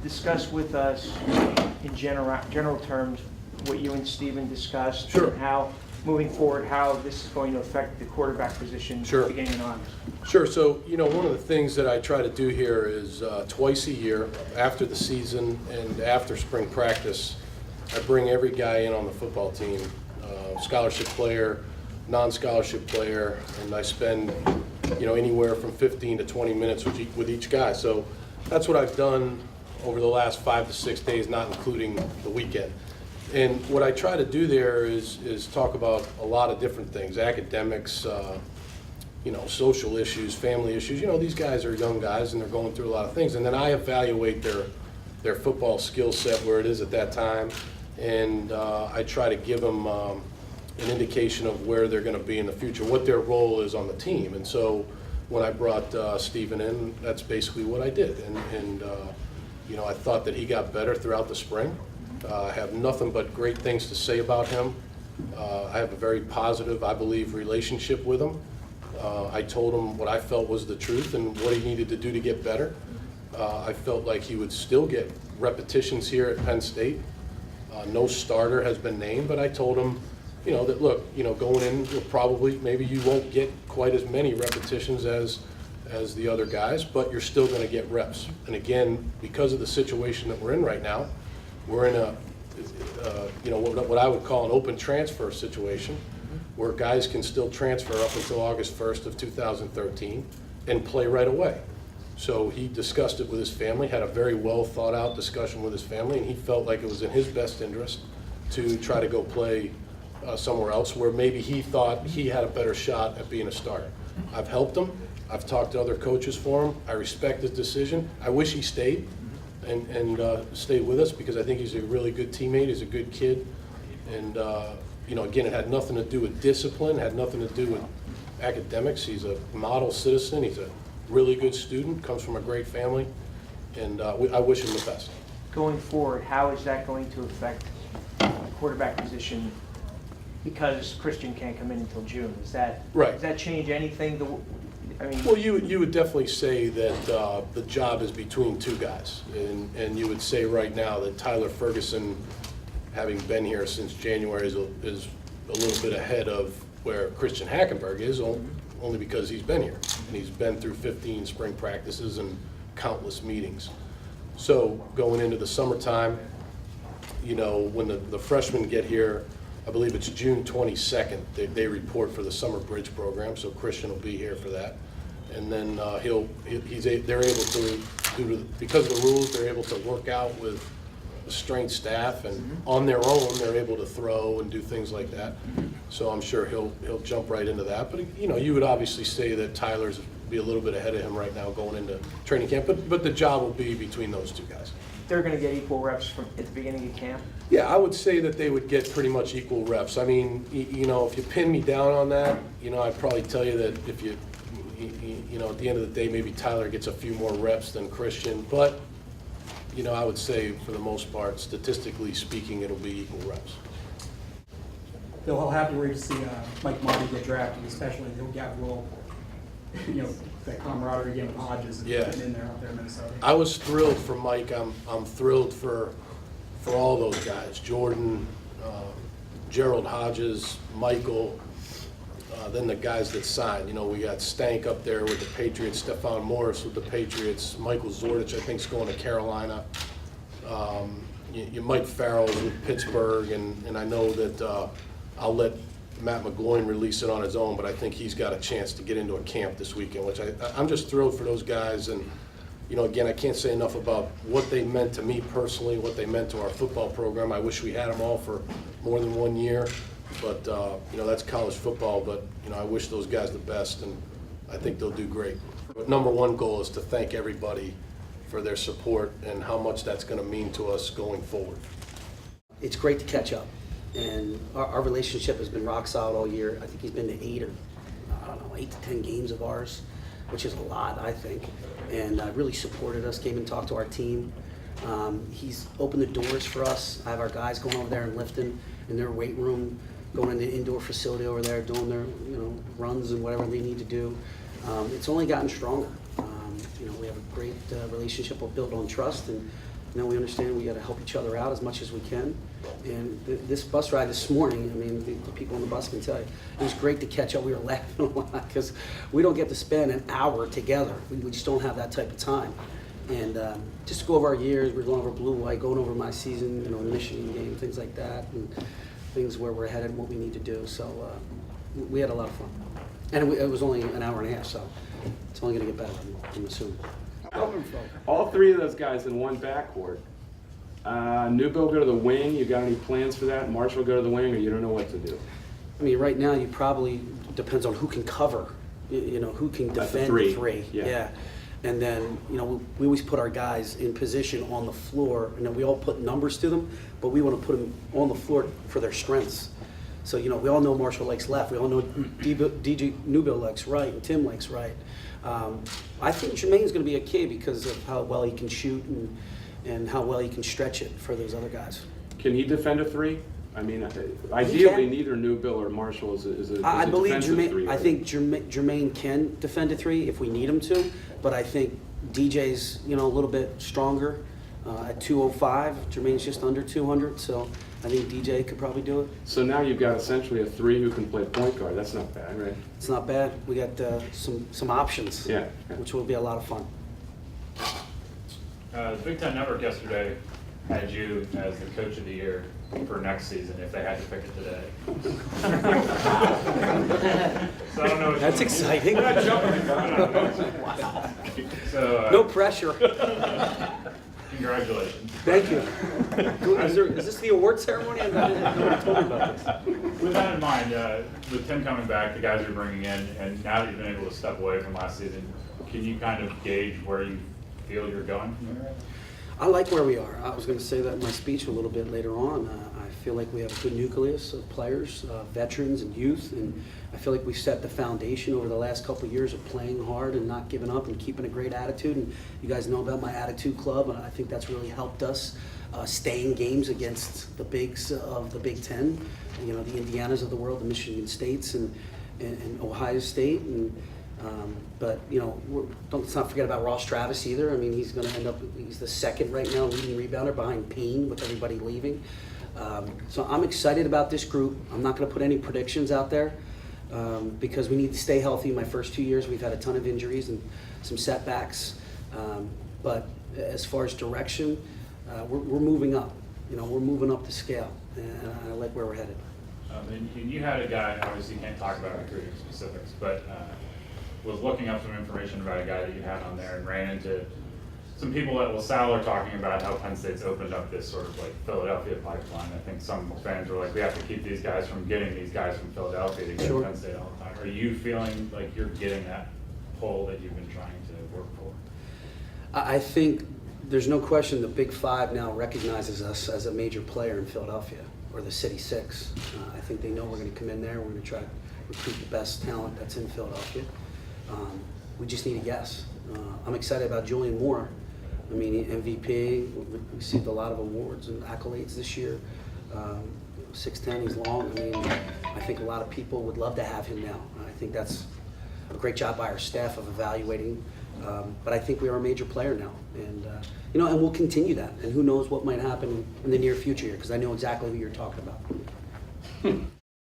discuss with us in general terms what you and Stephen discussed? Sure. And how, moving forward, how this is going to affect the quarterback position Sure. beginning in August? Sure. So, one of the things that I try to do here is twice a year, after the season and after spring practice, I bring every guy in on the football team, scholarship player, non-scholarship player, and I spend, anywhere from 15 to 20 minutes with each guy. So that's what I've done over the last 5 to 6 days, not including the weekend. And what I try to do there is talk about a lot of different things: academics, social issues, family issues. These guys are young guys and they're going through a lot of things. And then I evaluate their football skill set where it is at that time, and I try to give them an indication of where they're going to be in the future, what their role is on the team. And so when I brought Stephen in, that's basically what I did. And I thought that he got better throughout the spring. I have nothing but great things to say about him. I have a very positive, I believe, relationship with him. I told him what I felt was the truth and what he needed to do to get better. I felt like he would still get repetitions here at Penn State. No starter has been named, but I told him, that look, going in, maybe you won't get quite as many repetitions as the other guys, but you're still going to get reps. And again, because of the situation that we're in right now, we're in a, what I would call an open transfer situation, where guys can still transfer up until August 1st of 2013 and play right away. So he discussed it with his family, had a very well thought out discussion with his family, and he felt like it was in his best interest to try to go play somewhere else where maybe he thought he had a better shot at being a starter. I've helped him. I've talked to other coaches for him. I respect his decision. I wish he stayed and stayed with us, because I think he's a really good teammate. He's a good kid. And, again, it had nothing to do with discipline, had nothing to do with academics. He's a model citizen. He's a really good student, comes from a great family, and I wish him the best. Going forward, how is that going to affect the quarterback position, because Christian can't come in until June? Right. Does that change anything? Well, you would definitely say that the job is between two guys, and you would say right now that Tyler Ferguson, having been here since January, is a little bit ahead of where Christian Hackenberg is, only because he's been here, and he's been through 15 spring practices and countless meetings. So going into the summertime, when the freshmen get here, I believe it's June 22nd, they report for the summer bridge program, so Christian will be here for that. And then they're able to, because of the rules, they're able to work out with the strength staff, and on their own, they're able to throw and do things like that. So I'm sure he'll jump right into that. But you would obviously say that Tyler's be a little bit ahead of him right now going into training camp. But the job will be between those two guys. They're going to get equal reps at the beginning of camp? Yeah, I would say that they would get pretty much equal reps. I mean, if you pin me down on that, I'd probably tell you that if you at the end of the day, maybe Tyler gets a few more reps than Christian. But I would say for the most part, statistically speaking, it'll be equal reps. Bill, how happy were you to see Mike Marty get drafted, especially he'll get that camaraderie again with Hodges and getting in there out there in Minnesota? I was thrilled for Mike. I'm thrilled for all those guys: Jordan, Gerald Hodges, Michael. Then the guys that signed. We got Stank up there with the Patriots, Stephon Morris with the Patriots, Michael Zordich, I think, is going to Carolina. Mike Farrell's with Pittsburgh, and I know that I'll let Matt McGloin release it on his own, but I think he's got a chance to get into a camp this weekend, which I'm just thrilled for those guys. And again, I can't say enough about what they meant to me personally, what they meant to our football program. I wish we had them all for more than 1 year. But, that's college football, but, I wish those guys the best, and I think they'll do great. But number one goal is to thank everybody for their support and how much that's going to mean to us going forward. It's great to catch up, and our relationship has been rock solid all year. I think he's been to 8 to 10 games of ours, which is a lot, I think, and really supported us, came and talked to our team. He's opened the doors for us. I have our guys going over there and lifting in their weight room, going in the indoor facility over there, doing their runs and whatever they need to do. It's only gotten stronger. We have a great relationship built on trust, and You know, we understand we got to help each other out as much as we can. And this bus ride this morning, I mean, the people on the bus can tell you, it was great to catch up. We were laughing a lot because we don't get to spend an hour together. We just don't have that type of time. And just to go over our years, we're going over blue, white, going over my season, you know, the Michigan game, things like that, and things where we're headed and what we need to do. So we had a lot of fun. And it was only an hour and a half, so it's only going to get better, I'm assuming. All three of those guys in one backcourt. Newbill go to the wing. You got any plans for that? Marshall go to the wing, or you don't know what to do? I mean, right now, you probably, depends on who can cover, you know, who can That's a defend three. the three. Yeah. And then, you know, we always put our guys in position on the floor, and then we all put numbers to them, but we want to put them on the floor for their strengths. So, you know, we all know Marshall likes left. We all know DJ Newbill likes right, and Tim likes right. I think Jermaine's going to be a key because of how well he can shoot and how well he can stretch it for those other guys. Can he defend a three? I mean, ideally, can. neither Newbill or Marshall is a I believe defensive Jermaine. three. I right? think Jermaine can defend a three if we need him to, but I think DJ's, you know, a little bit stronger at 205. Jermaine's just under 200, so I think DJ could probably do it. So now you've got essentially a three who can play point guard. That's not bad, right? It's not bad. We got some options, Yeah. which will be a lot of fun. The Big Ten Network yesterday had you as the coach of the year for next season if they had to pick it today. So I don't know. That's exciting. We're not jumping the gun on it. So, No pressure. congratulations. Thank you. Is this the award ceremony? Nobody told me about this. With that in mind, with Tim coming back, the guys you're bringing in, and now that you've been able to step away from last season, can you kind of gauge where you feel you're going from there? I like where we are. I was going to say that in my speech a little bit later on. I feel like we have a good nucleus of players, veterans and youth, and I feel like we set the foundation over the last couple of years of playing hard and not giving up and keeping a great attitude. And you guys know about my attitude club, and I think that's really helped us stay in games against the bigs of the Big Ten, you know, the Indianas of the world, the Michigan States and Ohio State. And but, you know, let's not forget about Ross Travis either. I mean, he's going to end up, he's the second right now leading rebounder behind Payne with everybody leaving. So I'm excited about this group. I'm not going to put any predictions out there because we need to stay healthy. My first 2 years, we've had a ton of injuries and some setbacks. But as far as direction, we're moving up. You know, we're moving up the scale, and I like where we're headed. And you had a guy, obviously you can't talk about recruiting specifics, but was looking up some information about a guy that you had on there and ran into some people at LaSalle are talking about how Penn State's opened up this sort of like Philadelphia pipeline. I think some fans were like, we have to keep these guys from getting these guys from Philadelphia to get Sure. to Penn State all the time. Are you feeling like you're getting that pull that you've been trying to work for? I think there's no question the Big Five now recognizes us as a major player in Philadelphia, or the City Six. I think they know we're going to come in there, we're going to try to recruit the best talent that's in Philadelphia. We just need a guess. I'm excited about Julian Moore. I mean, MVP, received a lot of awards and accolades this year. 6'10", he's long. I mean, I think a lot of people would love to have him now. I think that's a great job by our staff of evaluating. But I think we are a major player now, and you know, and we'll continue that. And who knows what might happen in the near future here? Because I know exactly who you're talking about.